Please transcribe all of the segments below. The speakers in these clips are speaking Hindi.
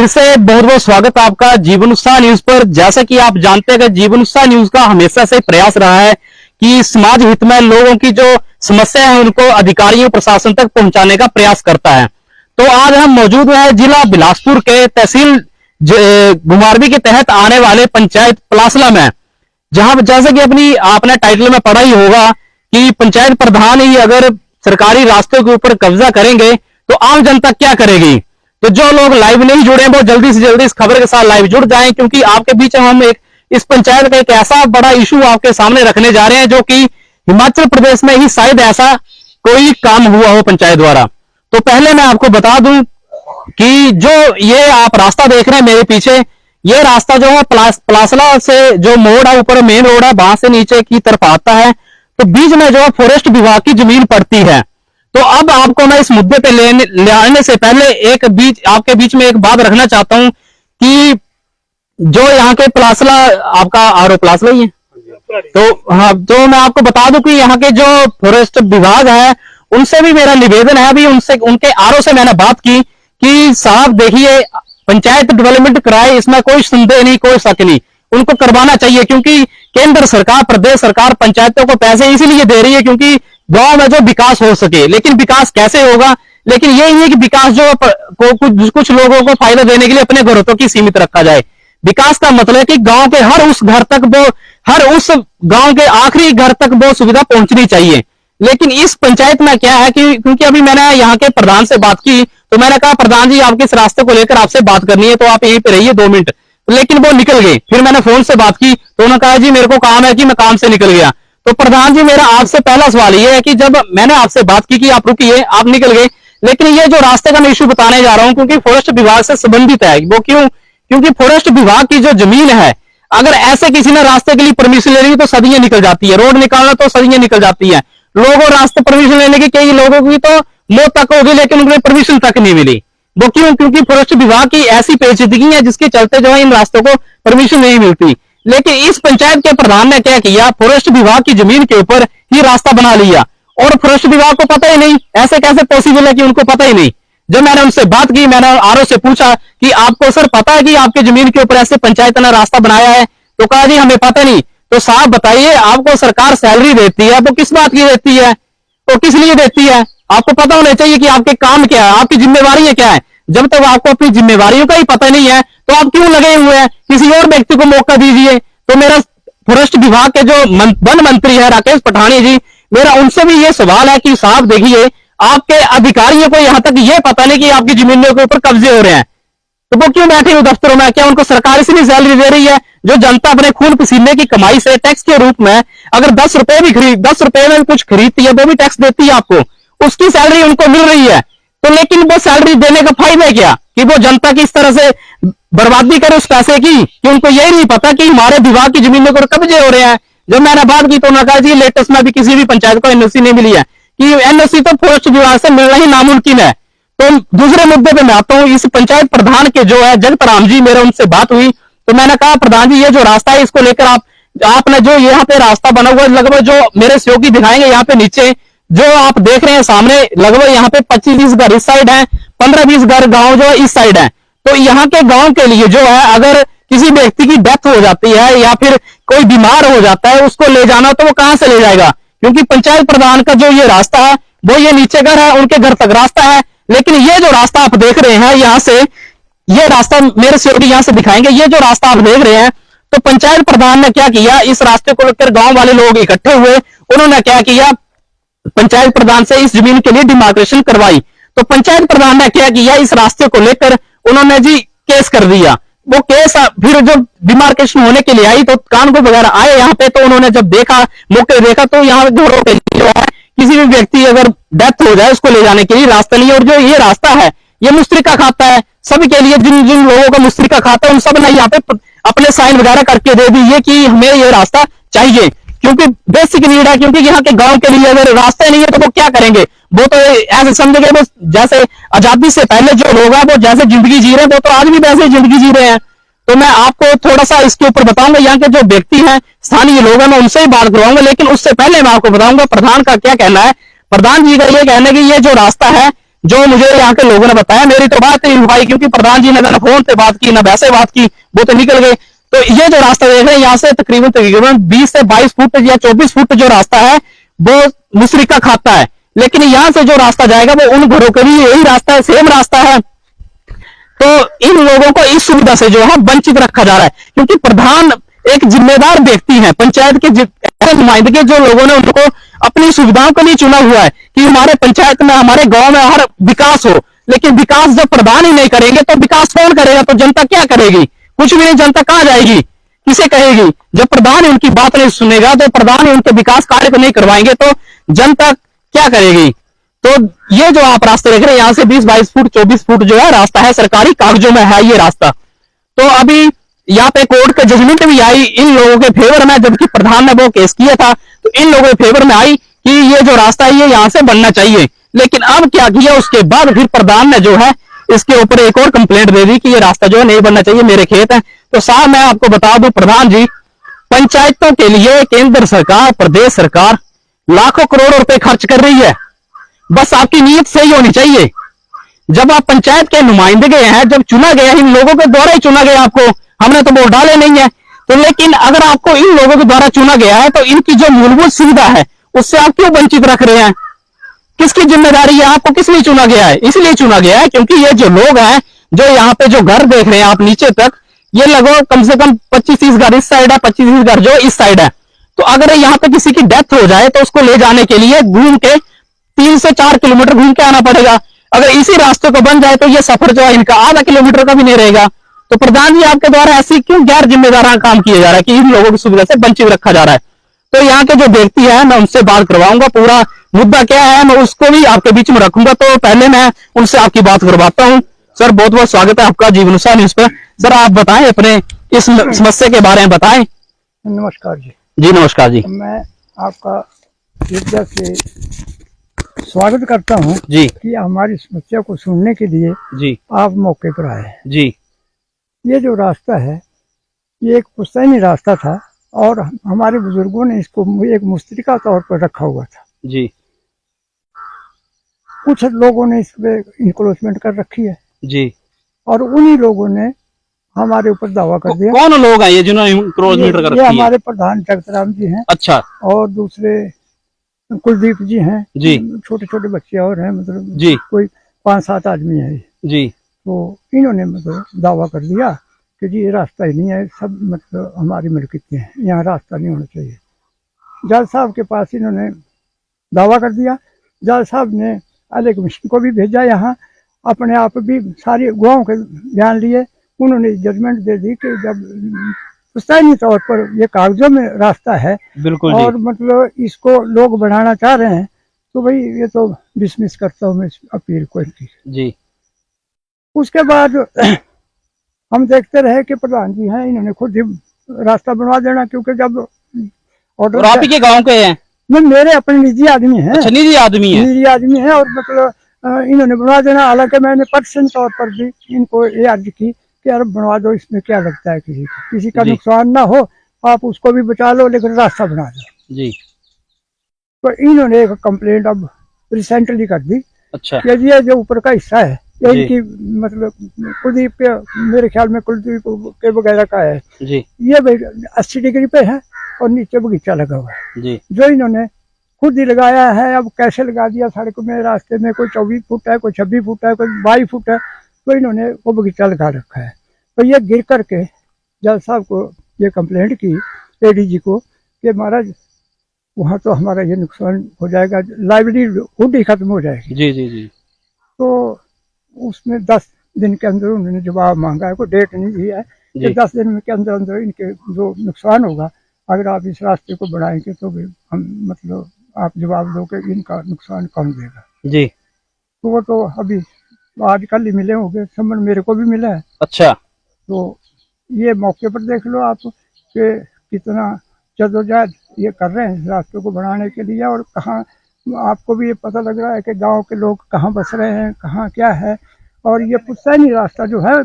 फिर से बहुत बहुत स्वागत आपका जीवन उत्साह न्यूज पर। जैसा कि आप जानते हैं कि जीवन उत्साह न्यूज का हमेशा से प्रयास रहा है कि समाज हित में लोगों की जो समस्या है उनको अधिकारियों प्रशासन तक पहुंचाने का प्रयास करता है। तो आज हम मौजूद हैं जिला बिलासपुर के तहसील घुमारवी के तहत आने वाले पंचायत पलासला में, जहां जैसे कि आपने टाइटल में पढ़ा ही होगा कि पंचायत प्रधान ही अगर सरकारी रास्तों के ऊपर कब्जा करेंगे तो आम जनता क्या करेगी। तो जो लोग लाइव नहीं जुड़े हैं वो जल्दी से जल्दी इस खबर के साथ लाइव जुड़ जाएं, क्योंकि आपके बीच में हम इस पंचायत का एक ऐसा बड़ा इशू आपके सामने रखने जा रहे हैं जो कि हिमाचल प्रदेश में ही शायद ऐसा कोई काम हुआ हो पंचायत द्वारा। तो पहले मैं आपको बता दूं कि जो ये आप रास्ता देख रहे हैं मेरे पीछे, ये रास्ता जो है पलासला से जो मोड़ है ऊपर मेन रोड है वहां से नीचे की तरफ आता है। तो बीच में जो है फॉरेस्ट विभाग की जमीन पड़ती है। तो अब आपको मैं इस मुद्दे पे ले आने से पहले आपके बीच में एक बात रखना चाहता हूं कि जो यहाँ के पलासला आपका पलासला ही है। तो हाँ, तो मैं आपको बता दूं कि यहाँ के जो फॉरेस्ट विभाग है उनसे भी मेरा निवेदन है। अभी उनके से मैंने बात की कि साहब देखिए, पंचायत डेवलपमेंट कराए, इसमें कोई संदेह नहीं, कोई शक नहीं, उनको करवाना चाहिए, क्योंकि केंद्र सरकार, प्रदेश सरकार पंचायतों को पैसे इसीलिए दे रही है क्योंकि गांव में जो विकास हो सके। लेकिन विकास कैसे होगा? लेकिन यही है कि विकास जो कुछ लोगों को फायदा देने के लिए अपने घरों तक ही सीमित रखा जाए। विकास का मतलब है कि गांव के हर उस गांव के आखिरी घर तक वो सुविधा पहुंचनी चाहिए। लेकिन इस पंचायत में क्या है कि क्योंकि अभी मैंने यहाँ के प्रधान से बात की तो मैंने कहा, प्रधान जी आपके इस रास्ते को लेकर आपसे बात करनी है तो आप यहीं पे रहिए 2 मिनट। लेकिन वो निकल गए। फिर मैंने फोन से बात की तो उन्होंने कहा जी मेरे को काम है कि मैं काम से निकल गया। तो प्रधान जी मेरा आपसे पहला सवाल ये है कि जब मैंने आपसे बात की कि आप रुकिए, आप निकल गए, लेकिन ये जो रास्ते का मैं इशू बताने जा रहा हूं क्योंकि फॉरेस्ट विभाग से संबंधित है वो। क्यों? क्योंकि फॉरेस्ट विभाग की जो जमीन है, अगर ऐसे किसी ने रास्ते के लिए परमिशन ले ली तो सदियां निकल जाती है। रोड निकालना तो सदियां निकल जाती है। लोगों रास्ते परमिशन लेने की कई लोगों की तो मौत तक होगी लेकिन उनको परमिशन तक नहीं मिली। वो क्यों? क्योंकि फॉरेस्ट विभाग की ऐसी पेचीदगी है जिसके चलते जो है इन रास्तों को परमिशन नहीं मिलती। लेकिन इस पंचायत के प्रधान ने क्या किया, फॉरेस्ट विभाग की जमीन के ऊपर ही रास्ता बना लिया और फॉरेस्ट विभाग को पता ही नहीं। ऐसे कैसे पॉसिबल है कि उनको पता ही नहीं? जब मैंने उनसे बात की, मैंने से पूछा कि आपको सर पता है कि आपकी जमीन के ऊपर ऐसे पंचायत ने रास्ता बनाया है? तो कहा जी हमें पता नहीं। तो साहब बताइए, आपको सरकार सैलरी देती है तो किस बात की देती है? तो किस लिए देती है? आपको पता होना चाहिए कि आपके काम क्या है, आपकी जिम्मेवारी क्या है। जब तक आपको अपनी जिम्मेवारियों का ही पता नहीं है तो आप क्यों लगे हुए हैं? किसी और व्यक्ति को मौका दीजिए। तो मेरा फॉरेस्ट विभाग के जो वन मंत्री है राकेश पठानिया जी, मेरा उनसे भी ये सवाल है कि साहब देखिए, आपके अधिकारियों को यहां तक ये पता नहीं कि आपकी जमीनों के ऊपर कब्जे हो रहे हैं, तो वो क्यों बैठे हो दफ्तरों में? क्या उनको सरकार इसीलिए सैलरी दे रही है? जो जनता अपने खून पसीने की कमाई से टैक्स के रूप में अगर 10 रुपए में कुछ खरीदती है वो भी टैक्स देती है आपको, उसकी सैलरी उनको मिल रही है। तो लेकिन वो सैलरी देने का फायदा क्या कि वो जनता की इस तरह से बर्बादी करे उस पैसे की कि उनको यही नहीं पता कि हमारे विभाग की जमीनों पर कब्जे हो रहे हैं। जब मैंने बात की तो उन्होंने कहा जी लेटेस्ट में भी किसी भी पंचायत को एनओसी नहीं मिली है, कि एनओसी तो फॉरेस्ट विभाग से मिलना ही नामुमकिन है। तो दूसरे मुद्दे पे मैं आता हूँ, इस पंचायत प्रधान के जो है जगत राम जी, मेरे उनसे बात हुई तो मैंने कहा प्रधान जी ये जो रास्ता है इसको लेकर आपने जो यहाँ पे रास्ता बना हुआ है, लगभग जो मेरे सहयोगी दिखाएंगे यहाँ पे नीचे जो आप देख रहे हैं सामने, लगभग यहाँ पे 25-20 घर इस साइड है, 15-20 घर गांव जो इस साइड है। तो यहाँ के गांव के लिए जो है अगर किसी व्यक्ति की डेथ हो जाती है या फिर कोई बीमार हो जाता है उसको ले जाना तो वो कहां से ले जाएगा? क्योंकि पंचायत प्रधान का जो ये रास्ता है वो ये नीचे घर है, उनके घर तक रास्ता है। लेकिन ये जो रास्ता आप देख रहे हैं यहाँ से, ये रास्ता मेरे सहयोगी यहाँ से दिखाएंगे, ये जो रास्ता आप देख रहे हैं, तो पंचायत प्रधान ने क्या किया, इस रास्ते को लेकर गांव वाले लोग इकट्ठे हुए, उन्होंने क्या किया, पंचायत प्रधान से इस जमीन के लिए डिमार्केशन करवाई। तो पंचायत प्रधान ने क्या किया, इस रास्ते को लेकर उन्होंने जी केस कर दिया। वो केस फिर जब डिमार्केशन होने के लिए आई तो कानून वगैरह आए यहाँ पे, तो उन्होंने जब देखा, मौके देखा तो यहाँ घरों पे जो है किसी भी व्यक्ति अगर डेथ हो जाए उसको ले जाने के लिए रास्ता नहीं है। और जो ये रास्ता है ये मुश्तरिका खाता है सभी के लिए, जिन जिन लोगों का मुश्तरिका खाता है उन सब ने यहाँ पे अपने साइन वगैरह करके दे दिए कि हमें ये रास्ता चाहिए, क्योंकि बेसिक नीड है। क्योंकि यहाँ के गांव के लिए अगर रास्ता नहीं है तो वो क्या करेंगे? वो तो ऐसे समझेंगे वो जैसे आजादी से पहले जो लोग हैं वो जैसे जिंदगी जी रहे हैं वो तो आज भी वैसे जिंदगी जी रहे हैं। तो मैं आपको थोड़ा सा इसके ऊपर बताऊंगा, यहाँ के जो व्यक्ति हैं स्थानीय लोग हैं मैं उनसे ही बात करवाऊंगा। लेकिन उससे पहले मैं आपको बताऊंगा प्रधान का क्या कहना है। प्रधान जी का ये कहना है कि ये जो रास्ता है जो मुझे यहाँ के लोगों ने बताया। मेरी तो बात नहीं भाई, क्योंकि प्रधान जी ने ना फोन पे बात की ना वैसे बात की, वो तो निकल गए। तो ये जो रास्ता देख रहे हैं यहाँ से तकरीबन तकरीबन 20 से 22 फुट या 24 फुट जो रास्ता है वो मुशरिका खाता है, लेकिन यहाँ से जो रास्ता जाएगा वो उन घरों के लिए यही रास्ता है, सेम रास्ता है। तो इन लोगों को इस सुविधा से जो है वंचित रखा जा रहा है, क्योंकि प्रधान एक जिम्मेदार व्यक्ति है, पंचायत के ऐसे नुमाइंदगे जो लोगों ने उनको अपनी सुविधाओं के लिए चुना हुआ है कि हमारे पंचायत में हमारे गांव में हर विकास हो। लेकिन विकास जब प्रधान ही नहीं करेंगे तो विकास कौन करेगा? तो जनता क्या करेगी? कुछ भी नहीं। जनता कहां जाएगी, किसे कहेगी? जब प्रधान ही उनकी बात नहीं सुनेगा, तो प्रधान ही उनके विकास कार्य को नहीं करवाएंगे तो जनता क्या करेगी? तो ये जो आप रास्ते देख रहे हैं यहाँ से 20-22 फुट 24 फुट जो है रास्ता है, सरकारी कागजों में है ये रास्ता। तो अभी यहाँ पे कोर्ट का जजमेंट भी आई इन लोगों के फेवर में, जबकि प्रधान ने वो केस किया था तो इन लोगों के फेवर में आई कि ये जो रास्ता है ये यहाँ से बनना चाहिए। लेकिन अब क्या किया, उसके बाद फिर प्रधान ने जो है इसके ऊपर एक और कंप्लेंट दे दी कि ये रास्ता जो है नहीं बनना चाहिए, मेरे खेत है। तो साहब मैं आपको बता दूं प्रधान जी, पंचायतों के लिए केंद्र सरकार प्रदेश सरकार लाखों करोड़ों रुपए खर्च कर रही है, बस आपकी नीयत सही होनी चाहिए। जब आप पंचायत के नुमाइंदे हैं, जब चुना गया इन लोगों के द्वारा ही चुना गया आपको, हमने तो वोट डाले नहीं है। तो लेकिन अगर आपको इन लोगों के द्वारा चुना गया है तो इनकी जो मूलभूत सुविधा है उससे आप क्यों वंचित रख रहे हैं? किसकी जिम्मेदारी है? आपको किस लिए चुना गया है? इसलिए चुना गया है क्योंकि ये जो लोग हैं, जो यहाँ पे जो घर देख रहे हैं आप नीचे तक, ये लगभग कम से कम 25-30 घर इस साइड है, 25-30 घर जो इस साइड है। तो अगर यहाँ पे किसी की डेथ हो जाए तो उसको ले जाने के लिए घूम के 3 से 4 किलोमीटर घूम के आना पड़ेगा। अगर इसी रास्ते को बन जाए तो ये सफर जो है इनका आधा किलोमीटर का भी नहीं रहेगा। तो प्रधान जी आपके द्वारा ऐसी क्यों गैर जिम्मेदाराना काम किया जा रहा है कि इन लोगों की सुविधा से वंचित रखा जा रहा है? तो यहाँ के जो व्यक्ति है मैं उनसे बात करवाऊंगा, पूरा मुद्दा क्या है मैं उसको भी आपके बीच में रखूंगा। तो पहले मैं उनसे आपकी बात करवाता हूँ। सर बहुत बहुत स्वागत है आपका जीवनुसार न्यूज पर। सर आप बताएं अपने इस समस्या के बारे में बताएं। नमस्कार जी। जी नमस्कार जी। मैं आपका हृदय से स्वागत करता हूं जी कि हमारी समस्या को सुनने के लिए जी आप मौके पर आए हैं। जी। ये जो रास्ता है ये एक पुश्तैनी रास्ता था और हमारे बुजुर्गों ने इसको एक मुस्तरिका तौर पर रखा हुआ था जी। कुछ लोगों ने इस पे इंक्रोचमेंट कर रखी है जी। और उन्हीं लोगों ने हमारे ऊपर दावा कर दिया। कौन लोग हैं ये जिन्होंने इंक्रोचमेंट कर रखी है? ये हमारे प्रधान जगतराम जी हैं। अच्छा। और दूसरे कुलदीप जी हैं जी। छोटे छोटे बच्चे और हैं, मतलब जी कोई 5-7 आदमी है जी। तो इन्होंने मतलब दावा कर दिया कि जी ये रास्ता ही नहीं है, सब मतलब हमारी मिल्कियत के हैं, यहाँ रास्ता नहीं होना चाहिए। जज साहब के पास इन्होंने दावा कर दिया। जज साहब ने अलग कमीशन को भी भेजा, यहाँ अपने आप भी सारी गवाहों के बयान लिए। उन्होंने जजमेंट दे दी कि जब पुश्तैनी तौर पर ये कागजों में रास्ता है बिल्कुल और मतलब इसको लोग बढ़ाना चाह रहे हैं तो भाई ये तो डिसमिस करता हूँ मैं इस अपील को इनकी जी। उसके बाद हम देखते रहे कि प्रधान जी हैं, इन्होंने खुद ही रास्ता बनवा देना, क्योंकि जब और आप ही के गांव के हैं? नहीं, मेरे अपने निजी आदमी हैं। अच्छा, निजी आदमी है? निजी आदमी हैं और मतलब इन्होंने बनवा देना। हालांकि मैंने पर्सनल तौर पर भी इनको ये अर्ज की कि यार बनवा दो, इसमें क्या लगता है, किसी का नुकसान ना हो, आप उसको भी बचा लो लेकिन रास्ता बना दो जी। तो इन्होंने एक कंप्लेंट अब रिसेंटली कर दी। अच्छा। कि ये जो ऊपर का हिस्सा है ये इनकी मतलब कुलदीप के, मेरे ख्याल में कुलदीप के वगैरह का है जी। ये 80 डिग्री पे है और नीचे बगीचा लगा हुआ है जी। जो इन्होंने खुद ही लगाया है। अब कैसे लगा दिया, सड़क में रास्ते में कोई 24 फुट है, कोई 26 फुट है, कोई 22 फुट है, तो इन्होंने वो बगीचा लगा रखा है। तो ये गिर करके जज साहब को ये कंप्लेंट की एडीजी को कि महाराज वहाँ तो हमारा ये नुकसान हो जाएगा, लाइवलीहुड ही खत्म हो जाएगी। जी जी जी। तो उसमें 10 दिन के अंदर उन्होंने जवाब मांगा है, कोई डेट नहीं दी है कि 10 दिन के अंदर अंदर इनके जो नुकसान होगा अगर आप इस रास्ते को बढ़ाएंगे तो भी हम मतलब आप जवाब दो कि इनका नुकसान कौन देगा जी। तो वो तो अभी आज कल ही मिले होंगे, समझ मेरे को भी मिला है। अच्छा। तो ये मौके पर देख लो आप कि कितना जद्दोजहद ये कर रहे हैं इस रास्ते को बढ़ाने के लिए, और कहाँ आपको भी ये पता लग रहा है कि गांव के लोग कहाँ बस रहे हैं, कहाँ क्या है। और ये पुश्तैनी रास्ता जो है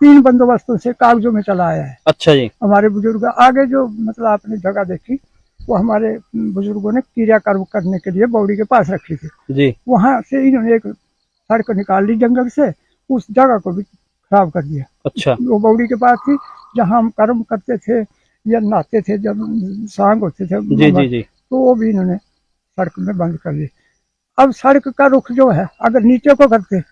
3 बंदोबस्तों से कागजों में चला आया है। अच्छा जी। हमारे बुजुर्ग आगे जो मतलब आपने जगह देखी वो हमारे बुजुर्गों ने क्रियाकर्म करने के लिए बौड़ी के पास रखी थी जी। वहां से इन्होंने एक सड़क निकाल ली जंगल से, उस जगह को भी खराब कर दिया। अच्छा। वो बौड़ी के पास थी जहाँ हम कर्म करते थे या नहाते थे, जब सांग होते थे जी जी जी। तो वो भी इन्होंने सड़क में बंद कर दी। अब सड़क का रुख जो है अगर नीचे को करते,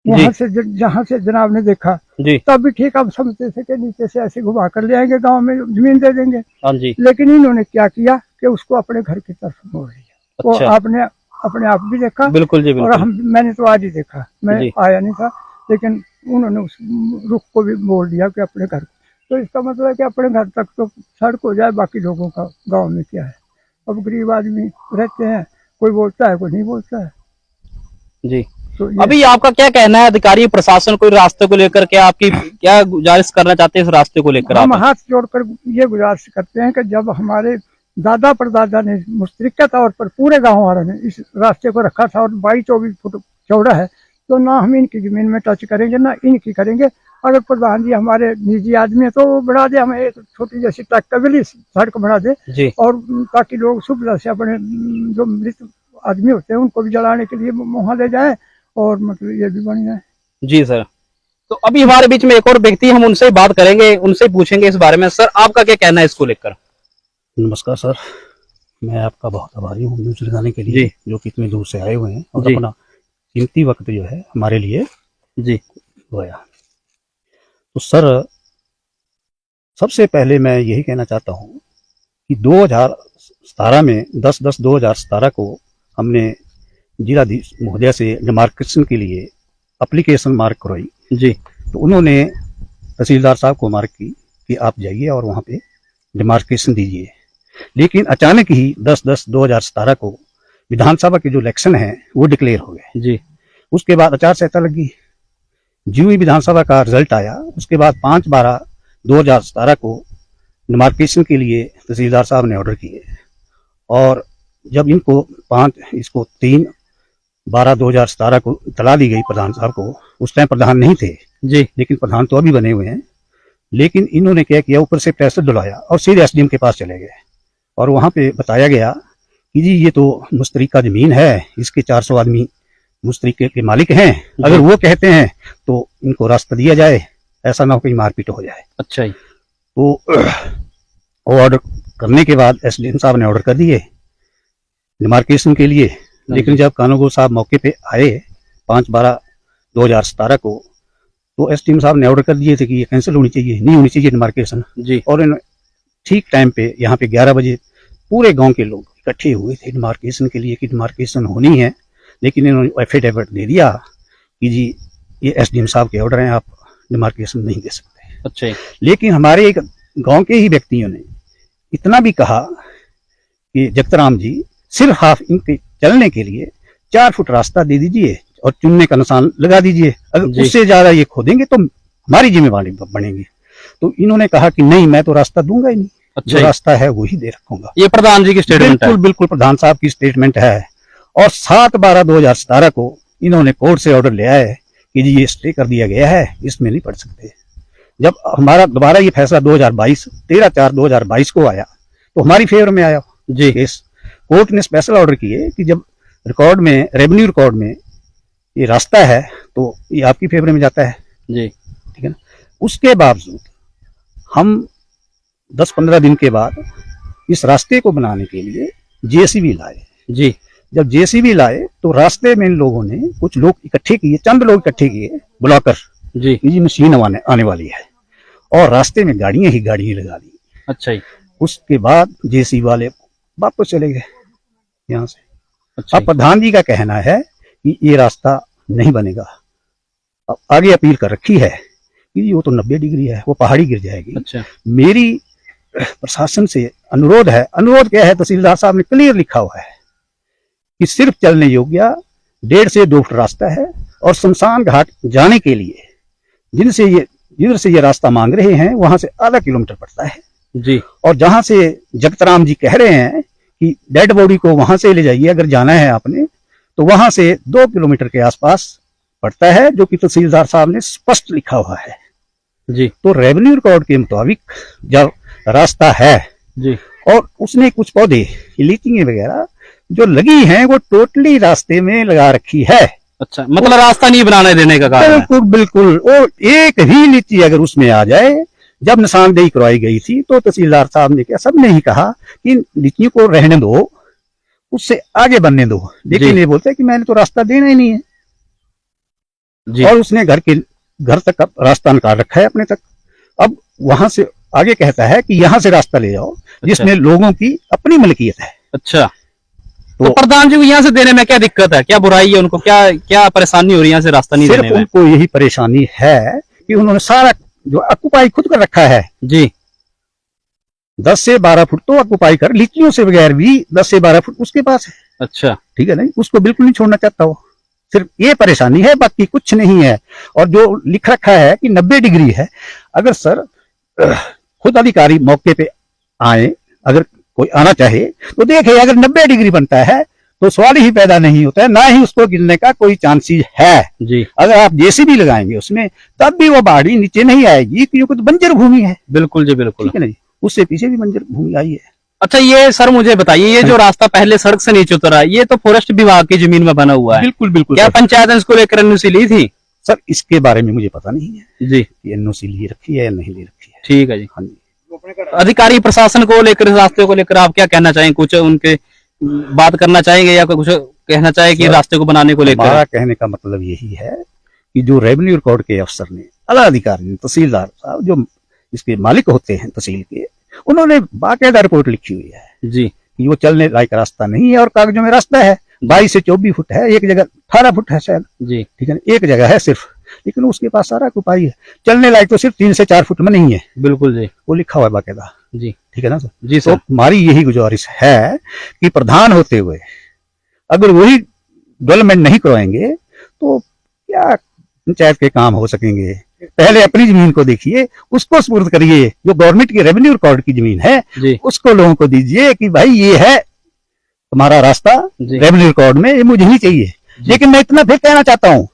वहां से जहाँ से जनाब ने देखा जी। तब भी ठीक, हम समझते थे कि नीचे से ऐसे घुमा कर ले आएंगे, गांव में जमीन दे देंगे। हाँ जी। लेकिन इन्होंने क्या किया कि उसको अपने घर की तरफ मोड़ लिया। अच्छा। वो आपने अपने आप भी देखा। बिल्कुल जी और बिल्कुल। मैंने तो आज ही देखा, मैं जी। आया नहीं था, लेकिन उन्होंने उस रुख को भी मोड़ दिया कि अपने घर। तो इसका मतलब है कि अपने घर तक तो सड़क हो जाए, बाकी लोगों का गांव में क्या है। अब गरीब आदमी रहते हैं, कोई बोलता है कोई नहीं बोलता है। जी। तो अभी आपका क्या कहना है, अधिकारी प्रशासन को रास्ते को लेकर के आपकी क्या गुजारिश करना चाहते हैं इस रास्ते को लेकर? हम आप हाथ जोड़कर ये गुजारिश करते हैं कि जब हमारे दादा परदादा ने मुस्तरिका तौर पर पूरे गांव वालों ने इस रास्ते को रखा था और 22-24 फुट चौड़ा है, तो ना हम इनकी जमीन में टच करेंगे ना इनकी करेंगे। अगर प्रधान जी हमारे निजी आदमी है तो वो बढ़ा दे, हमें एक छोटी जैसी कबीली सड़क बढ़ा दे, जी। और ताकि लोग सुविधा से अपने जो मृत आदमी होते हैं उनको भी जलाने के लिए वहां ले जाए, और मतलब ये भी बन जाए। जी सर। तो अभी हमारे बीच में एक और व्यक्ति, हम उनसे बात करेंगे, उनसे पूछेंगे इस बारे में। सर आपका क्या कहना है इसको लेकर? नमस्कार सर, मैं आपका बहुत आभारी हूँ न्यूज दिखाने के लिए, जो कि इतने दूर से आए हुए हैं और अपना कीमती वक्त जो है हमारे लिए जी गोया। तो सर सबसे पहले मैं यही कहना चाहता हूँ कि 2017 में 10/10/2017 को हमने जिलाधीश महोदया से डिमार्केशन के लिए एप्लीकेशन मार्क करवाई जी। तो उन्होंने तहसीलदार साहब को मार्क की कि आप जाइए और वहाँ पे डिमार्केशन दीजिए। लेकिन अचानक ही 10/10/2017 को विधानसभा के जो इलेक्शन है वो डिक्लेयर हो गए जी। उसके बाद आचार संहिता लगी। जो ही विधानसभा का रिजल्ट आया उसके बाद 5/12/2017 को डिमार्केशन के लिए तहसीलदार साहब ने ऑर्डर किए, और जब इनको 3/12/2017 को इतला दी गई प्रधान साहब को, उस टाइम प्रधान नहीं थे जी, लेकिन प्रधान तो अभी बने हुए हैं। लेकिन इन्होंने क्या किया, ऊपर से प्रेशर डुलाया और सीधे एसडीएम के पास चले गए, और वहां पे बताया गया कि जी ये तो मुस्तरिका जमीन है, इसके 400 आदमी मुस्तरिके के मालिक हैं, अगर वो कहते हैं तो इनको रास्ता दिया जाए, ऐसा ना हो कहीं मारपीट हो जाए। अच्छा ही। तो वो ऑर्डर करने के बाद एसडीएम साहब ने ऑर्डर कर दिए डिमार्केशन के लिए। लेकिन जब कानूनगो साहब मौके पे आए 5/12/2017 को, तो एसडीएम साहब ने ऑर्डर कर दिए थे कि ये कैंसिल होनी चाहिए, नहीं होनी चाहिए डिमार्केशन जी। और ठीक टाइम पे यहाँ पे 11 बजे पूरे गांव के लोग इकट्ठे हुए थे डिमार्केशन के लिए कि डिमार्केशन होनी है। लेकिन इन्होंने एफिडेविट दे दिया कि जी ये एसडीएम साहब के ऑर्डर हैं, आप डिमार्केशन नहीं दे सकते। अच्छा। लेकिन हमारे एक गांव के ही व्यक्तियों ने इतना भी कहा कि जगतराम जी सिर्फ आप इनके चलने के लिए 4 फुट रास्ता दे दीजिए और चुनने का निशान लगा दीजिए, अगर उससे ज्यादा ये खोदेंगे तो हमारी जिम्मेवारी बनेगी। तो इन्होंने कहा कि नहीं, मैं तो रास्ता दूंगा ही नहीं। अच्छा, जो रास्ता है वही दे रखूंगा। ये प्रधान जी की स्टेटमेंट है? बिल्कुल प्रधान साहब की स्टेटमेंट है। और 7/12/2017 को इन्होंने कोर्ट से ऑर्डर लिया है कि जी ये स्टे कर दिया गया है, इसमें नहीं पढ़ सकते। जब हमारा दोबारा ये फैसला 13/4/2022 को आया तो हमारी फेवर में आया जी केस। कोर्ट ने स्पेशल ऑर्डर किए कि जब रिकॉर्ड में, रेवेन्यू रिकॉर्ड में ये रास्ता है तो ये आपकी फेवर में जाता है जी, ठीक है ना। उसके बावजूद हम 10-15 दिन के बाद इस रास्ते को बनाने के लिए जेसीबी लाए जी। जब जेसीबी लाए तो रास्ते में इन लोगों ने कुछ लोग इकट्ठे किए, चंद लोग इकट्ठे किए बुलाकर जी, ये मशीन आने वाली है, और रास्ते में गाड़ियां ही गाड़ियां लगा दी। अच्छा ही। उसके बाद जेसीबी वाले वापस चले गए यहाँ से। अच्छा। अब प्रधान जी का कहना है कि ये रास्ता नहीं बनेगा। अब आगे अपील कर रखी है कि वो तो 90 डिग्री है, वो पहाड़ी गिर जाएगी। अच्छा। मेरी प्रशासन से अनुरोध है, अनुरोध क्या है, तहसीलदार साहब ने क्लियर लिखा हुआ है कि सिर्फ चलने योग्य 1.5 से 2 फुट रास्ता है, और शमशान घाट जाने के लिए जिधर से ये रास्ता मांग रहे हैं वहां से आधा किलोमीटर पड़ता है जी। और जहां से जगतराम जी कह रहे हैं कि डेड बॉडी को वहां से ले जाइए अगर जाना है आपने, तो वहां से 2 किलोमीटर के आसपास पड़ता है, जो कि तहसीलदार साहब ने स्पष्ट लिखा हुआ है जी। तो रेवेन्यू रिकॉर्ड के मुताबिक जब रास्ता है जी, और उसने कुछ पौधे लीचिंग वगैरह जो लगी हैं वो टोटली रास्ते में लगा रखी है, अच्छा, मतलब रास्ता नहीं बनाने देने का कारण है। बिल्कुल बिल्कुल। और एक ही लीची अगर उसमें आ जाए, जब निशानदेही करवाई गई थी तो तहसीलदार साहब ने क्या, सबने ही कहा कि लीचियों को रहने दो, उससे आगे बनने दो, लेकिन ये बोलते हैं कि मैंने तो रास्ता देना ही नहीं है जी। और उसने घर तक अब रास्ता निकाल रखा है अपने तक। अब वहां से आगे कहता है कि यहाँ से रास्ता ले जाओ जिसमें लोगों की अपनी मलकियत है। अच्छा, तो प्रधान जी को यहाँ से देने में क्या दिक्कत है, क्या बुराई है उनको, क्या क्या परेशानी हो रही है यहाँ से रास्ता नहीं देने में? सिर्फ उनको यही परेशानी है कि उन्होंने सारा जो ऑक्युपाई खुद कर रखा है जी। 10 से 12 फुट तो ऑक्युपाई कर, लीचियों से बगैर भी 10 से 12 फुट उसके पास है। अच्छा, ठीक है, नहीं उसको बिल्कुल नहीं छोड़ना चाहता वो, सिर्फ ये परेशानी है, बाकी कुछ नहीं है। और जो लिख रखा है कि 90 डिग्री है, अगर सर खुद अधिकारी मौके पे आए, अगर कोई आना चाहे तो देखे, अगर 90 डिग्री बनता है तो सवाल ही पैदा नहीं होता है, ना ही उसको गिरने का कोई चांसेस है जी। अगर आप जेसीबी लगाएंगे उसमें तब भी वो बाढ़ी नीचे नहीं आएगी, क्योंकि तो बंजर भूमि है। बिल्कुल जी, बिल्कुल। ठीक है ना जी, उससे पीछे भी बंजर भूमि आई है। अच्छा, ये सर मुझे बताइए, ये जो रास्ता पहले सड़क से नीचे उतरा है, ये तो फॉरेस्ट विभाग की जमीन में बना हुआ है। बिल्कुल बिल्कुल। क्या पंचायत ने इसको लेकर एनओसी ली थी? सर इसके बारे में मुझे पता नहीं है जी, कि एनओसी ली रखी है या नहीं ली रखी है। ठीक है जी। हाँ जी। अधिकारी प्रशासन को लेकर, इस रास्ते को लेकर आप क्या कहना चाहेंगे? कुछ उनके बात करना चाहेंगे या कुछ कहना चाहे कि रास्ते को बनाने को लेकर? हमारा कहने का मतलब यही है कि जो रेवेन्यू रिकॉर्ड के अफसर ने, आला अधिकारी ने, तहसीलदार साहब जो इसके मालिक होते हैं तहसील के, उन्होंने बाकायदा रिपोर्ट लिखी हुई है जी कि वो चलने लायक रास्ता नहीं है, और कागजों में रास्ता है 22 से 24 फुट है, एक जगह 18 फुट है शायद। जी, ठीक है ना, एक जगह है सिर्फ, लेकिन उसके पास सारा ऑक्युपाई है, चलने लायक तो सिर्फ 3 से 4 फुट में नहीं है। बिल्कुल जी, वो लिखा हुआ है बाकायदा। जी ठीक है ना सर? जी तो सर। हमारी यही गुजारिश है कि प्रधान होते हुए अगर वही डेवलपमेंट नहीं करवाएंगे तो क्या पंचायत के काम हो सकेंगे? पहले अपनी जमीन को देखिए, उसको सुपुर्द करिए, जो गवर्नमेंट की रेवेन्यू रिकॉर्ड की जमीन है जी, उसको लोगों को दीजिए कि भाई ये है तुम्हारा रास्ता जी। रेवेन्यू रिकॉर्ड में, ये मुझे नहीं चाहिए। लेकिन मैं इतना फिर कहना चाहता हूँ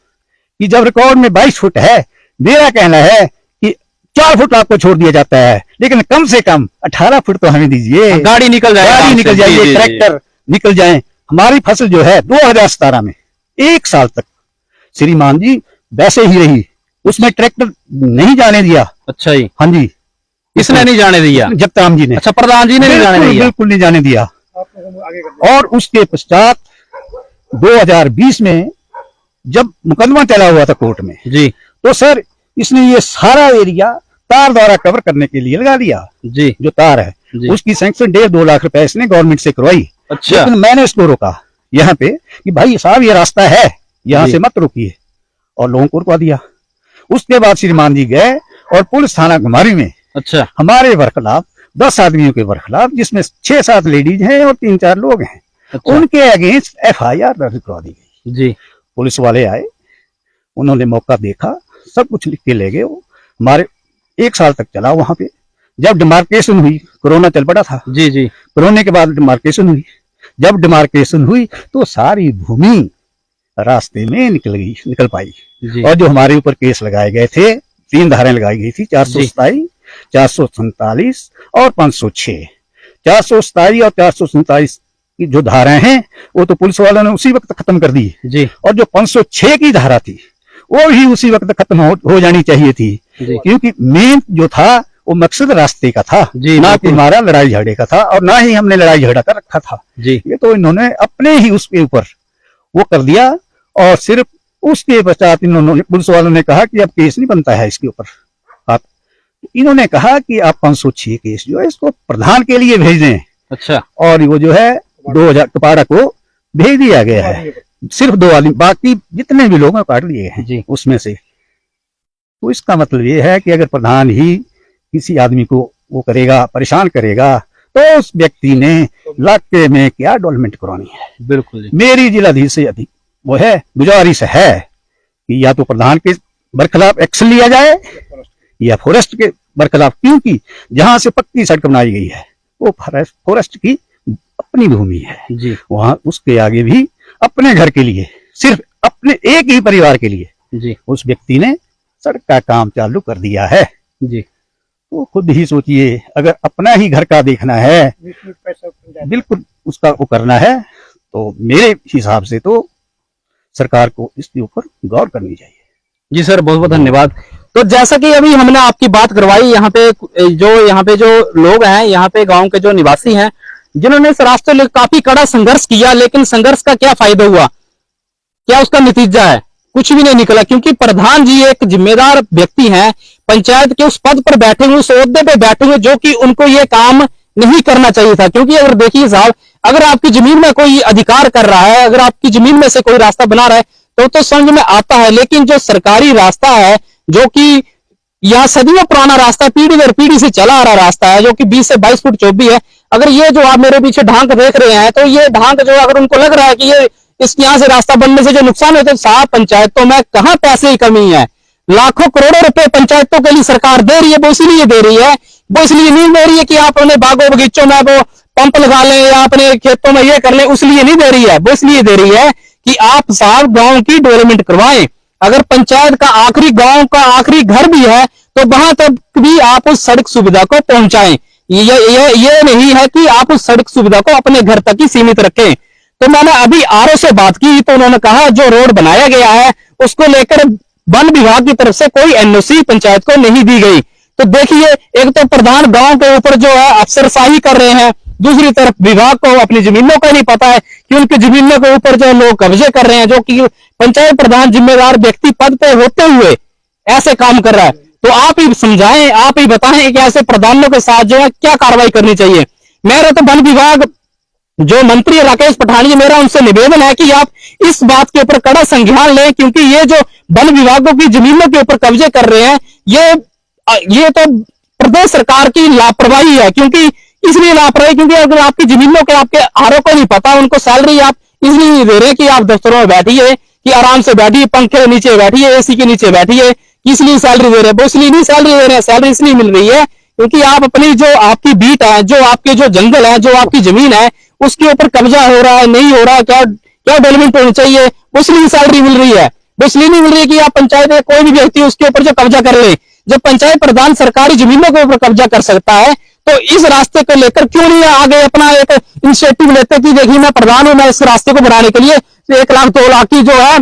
कि जब रिकॉर्ड में 22 फुट है, मेरा कहना है कि 4 फुट आपको छोड़ दिया जाता है, लेकिन कम से कम 18 फुट तो हमें दीजिए। गाड़ी निकल जाए, गाड़ी निकल जाइए, ट्रैक्टर निकल जाए। हमारी फसल जो है 2017 में 1 साल तक श्रीमान जी वैसे ही रही, उसमें ट्रैक्टर नहीं जाने दिया। अच्छा जी, हाँ जी, इसने नहीं जाने दिया? जगताम जी ने। अच्छा, प्रधान जी ने नहीं जाने दिया? बिल्कुल नहीं जाने दिया। और उसके पश्चात 2020 में जब मुकदमा चला हुआ था कोर्ट में, जी तो सर इसने ये सारा एरिया तार द्वारा कवर करने के लिए लगा दिया। जी, जो तार है जी। उसकी सैंक्शन 1.5-2 लाख रुपए इसने गवर्नमेंट से करवाई। अच्छा, लेकिन मैंने इसको रोका यहाँ पे कि भाई साहब ये रास्ता है, यहाँ जी। से मत रोकिए, और लोगों को रुकवा दिया। उसके बाद श्रीमान जी गए और पुलिस थाना घुमारी में अच्छा, हमारे बरखिलाफ 10 आदमियों के बरखिलाफ, जिसमें 6-7 लेडीज हैं और 3-4 लोग हैं, अच्छा। उनके अगेंस्ट FIR दर्ज करवा दी गई। जी, पुलिस वाले आए, उन्होंने मौका देखा, सब कुछ लिख के ले गए। वो हमारे 1 साल तक चला वहां पे। जब डिमार्केशन हुई, कोरोना चल पड़ा था, जी, जी, कोरोना के बाद डिमार्केशन हुई। जब डिमार्केशन हुई तो सारी भूमि रास्ते में निकल पाई। जी, और जो हमारे ऊपर केस लगाए गए थे, 3 धाराएं लगाई गई थी, 427, 447 और 506। 427 और 447 की जो धाराएं हैं वो तो पुलिस वालों ने उसी वक्त खत्म कर दी, जी, और जो 506 की धारा थी वो भी उसी वक्त खत्म हो जानी चाहिए थी, जी। क्योंकि मेन जो था वो मकसद रास्ते का था, जी, ना कि बिल्कुल। हमारा लड़ाई झगड़े का था, और ना ही हमने लड़ाई झगड़ा कर रखा था। जी, ये तो इन्होंने अपने ही उसके ऊपर वो कर दिया, और सिर्फ उसके पश्चात इन्होंने, पुलिस वालों ने कहा कि अब केस नहीं बनता है इसके ऊपर। आप इन्होंने कहा कि आप 506 केस जो है इसको प्रधान के लिए भेज दें, अच्छा, और वो जो है 2000 कपाड़ा को भेज दिया गया है। सिर्फ 2 आदमी, बाकी जितने भी लोग हैं काट लिए हैं जी। उसमें से। तो इसका मतलब ये है कि अगर प्रधान ही किसी आदमी को वो करेगा, परेशान करेगा, तो उस व्यक्ति ने इलाके में क्या डेवलपमेंट करवानी है। बिल्कुल जी, मेरी जिलाधीश से अधिक वो है गुजारिश है कि या तो प्रधान के बरखिलाफ एक्शन लिया जाए या फॉरेस्ट के बरखिलाफ, क्योंकि जहां से पक्की सड़क बनाई गई है वो फॉरेस्ट की अपनी भूमि है। जी, वहां उसके आगे भी अपने घर के लिए, सिर्फ अपने एक ही परिवार के लिए जी, उस व्यक्ति ने सड़क का काम चालू कर दिया है। जी, तो खुद ही सोचिए, अगर अपना ही घर का देखना है, बिल्कुल उसका वो करना है, तो मेरे हिसाब से तो सरकार को इसके ऊपर गौर करनी चाहिए। जी सर, बहुत बहुत धन्यवाद। तो जैसा कि अभी हमने आपकी बात करवाई, यहाँ पे जो लोग हैं, यहाँ पे गांव के जो निवासी हैं, जिन्होंने इस रास्ते में काफी कड़ा संघर्ष किया, लेकिन संघर्ष का क्या फायदा हुआ, क्या उसका नतीजा है? कुछ भी नहीं निकला, क्योंकि प्रधान जी एक जिम्मेदार व्यक्ति हैं, पंचायत के उस पद पर बैठे हुए, उस ओहदे पे बैठे हुए, जो कि उनको ये काम नहीं करना चाहिए था। क्योंकि अगर देखिए साहब, अगर आपकी जमीन में कोई अधिकार कर रहा है, अगर आपकी जमीन में से कोई रास्ता बना रहा है, तो समझ में आता है। लेकिन जो सरकारी रास्ता है, जो कि यह सदियों पुराना रास्ता, पीढ़ी दर पीढ़ी से चला आ रहा रास्ता है, जो कि 20 से 22 फुट चौबी है, अगर ये जो आप मेरे पीछे ढांक देख रहे हैं, तो ये ढांक जो अगर उनको लग रहा है कि ये इस यहाँ से रास्ता बनने से जो नुकसान है, तो साहब पंचायतों में कहां पैसे की कमी है? लाखों करोड़ों रुपए पंचायतों के लिए सरकार दे रही है। वो इसलिए दे रही है, वो इसलिए नहीं दे रही है कि आप अपने बागों बगीचों में वो पंप लगा लें या अपने खेतों में ये कर लें, उसलिए नहीं दे रही है। वो इसलिए दे रही है कि आप साहब गांव की डेवलपमेंट करवाएं। अगर पंचायत का आखिरी गांव का आखिरी घर भी है, तो वहां तक भी आप उस सड़क सुविधा को पहुंचाएं। ये नहीं है कि आप उस सड़क सुविधा को अपने घर तक ही सीमित रखें। तो मैंने अभी आरओ से बात की, तो उन्होंने कहा जो रोड बनाया गया है उसको लेकर वन विभाग की तरफ से कोई एनओसी पंचायत को नहीं दी गई। तो देखिए, एक तो प्रधान गांव के ऊपर जो है अफसरशाही कर रहे हैं, दूसरी तरफ विभाग को अपनी जमीनों का नहीं पता है कि उनकी जमीनों के ऊपर जो लोग कब्जे कर रहे हैं, जो कि पंचायत प्रधान जिम्मेदार व्यक्ति पद पे होते हुए ऐसे काम कर रहा है। तो आप ही समझाएं, आप ही बताएं कि ऐसे प्रधानों के साथ जो है क्या कार्रवाई करनी चाहिए। मेरा तो वन विभाग जो मंत्री राकेश पठान जी, मेरा उनसे निवेदन है कि आप इस बात के ऊपर कड़ा संज्ञान लें, क्योंकि ये जो वन विभागों की जमीनों के ऊपर कब्जे कर रहे हैं, ये तो प्रदेश सरकार की लापरवाही है। क्योंकि इसलिए लापरवाही, क्योंकि अगर आपकी जमीनों के आपके आरओ को नहीं पता, उनको सैलरी आप इसलिए नहीं दे रहे कि आप दफ्तरों में बैठिए, कि आराम से बैठिए, पंखे के नीचे बैठिए, एसी के नीचे बैठिए, इसलिए सैलरी दे रहे हैं। वो इसलिए नहीं सैलरी दे रहे हैं, सैलरी इसलिए मिल रही है क्योंकि आप अपनी जो आपकी बीट है, जो आपके जो जंगल है, जो आपकी जमीन है, उसके ऊपर कब्जा हो रहा है, नहीं हो रहा, क्या डेवलपमेंट होनी चाहिए, इसलिए सैलरी मिल रही है। वो इसलिए नहीं मिल रही कि आप पंचायत में कोई भी व्यक्ति उसके ऊपर जो कब्जा कर ले। जब पंचायत प्रधान सरकारी जमीनों के ऊपर कब्जा कर सकता है, तो इस रास्ते को लेकर क्यों नहीं आगे अपना एक इनिशिएटिव लेते कि देखिए मैं प्रधान हूं, मैं इस रास्ते को बनाने के लिए 1 लाख 2 लाख की जो है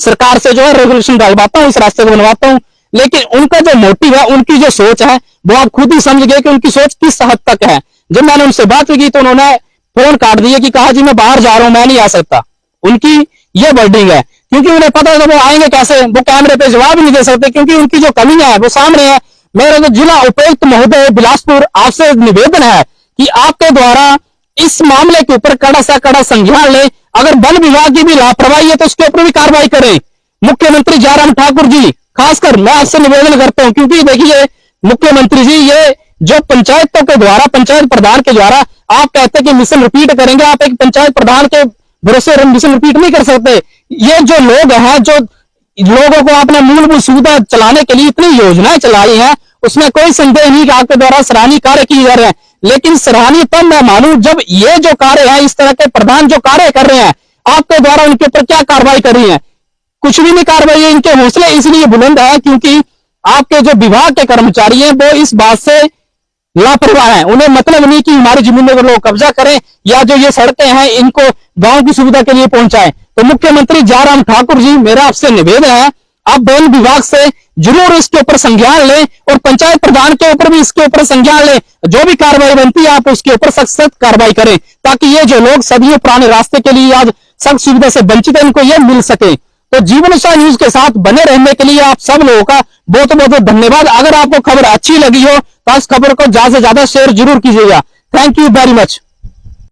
सरकार से जो है रेगुलेशन डलवाता हूं, इस रास्ते को बनवाता हूं। लेकिन उनका जो मोटिव है, उनकी जो सोच है, वो आप खुद ही समझ गए कि उनकी सोच किस हद तक है। जब मैंने उनसे बात की तो उन्होंने फोन काट दिया कि कहा जी मैं बाहर जा रहा हूं, मैं नहीं आ सकता। उनकी ये वर्डिंग है, क्योंकि उन्हें पता है वो आएंगे कैसे, वो कैमरे पे जवाब नहीं दे सकते, क्योंकि उनकी जो कमियां है वो सामने है। मेरा जो जिला उपायुक्त महोदय बिलासपुर, आपसे निवेदन है कि आपके द्वारा इस मामले के ऊपर कड़ा से कड़ा संज्ञान ले। अगर वन विभाग की भी लापरवाही है तो उसके ऊपर भी कार्रवाई करें। मुख्यमंत्री जयराम ठाकुर जी, खासकर मैं आपसे निवेदन करता हूं, क्योंकि देखिए मुख्यमंत्री जी, ये जो पंचायतों के द्वारा, पंचायत प्रधान के द्वारा आप कहते हैं कि मिशन रिपीट करेंगे, आप एक पंचायत प्रधान के भरोसे मिशन रिपीट नहीं कर सकते। ये जो लोग हैं, जो लोगों को आपने मूलभूत सुविधा चलाने के लिए इतनी योजनाएं चलाई हैं, उसमें कोई संदेह नहीं कि आपके द्वारा सराहनीय कार्य किए जा रहे हैं। लेकिन सराहनीय तब मैं मानूं जब ये जो कार्य है, इस तरह के प्रधान जो कार्य कर रहे हैं, आपके द्वारा उनके ऊपर क्या कार्रवाई कर रही है? कुछ भी नहीं कार्रवाई है। इनके हौसले इसलिए बुलंद है क्योंकि आपके जो विभाग के कर्मचारी हैं वो इस बात से लापरवाह हैं। उन्हें मतलब नहीं कि हमारी जमीनों पर लोग कब्जा करें या जो ये सड़कें हैं इनको गांव की सुविधा के लिए पहुंचाएं। तो मुख्यमंत्री जयराम ठाकुर जी, मेरा आपसे निवेदन है, आप वन विभाग से जरूर इसके ऊपर संज्ञान लें और पंचायत प्रधान के ऊपर भी इसके ऊपर संज्ञान लें। जो भी कार्रवाई बनती है आप उसके ऊपर सख्त कार्रवाई करें, ताकि ये जो लोग सदियों पुराने रास्ते के लिए आज सख्त सुविधा से वंचित है, इनको ये मिल सके। तो जीवन उत्सव न्यूज के साथ बने रहने के लिए आप सब लोगों का बहुत बहुत धन्यवाद। अगर आपको खबर अच्छी लगी हो तो इस खबर को ज्यादा से ज्यादा शेयर जरूर कीजिएगा। Thank you very much.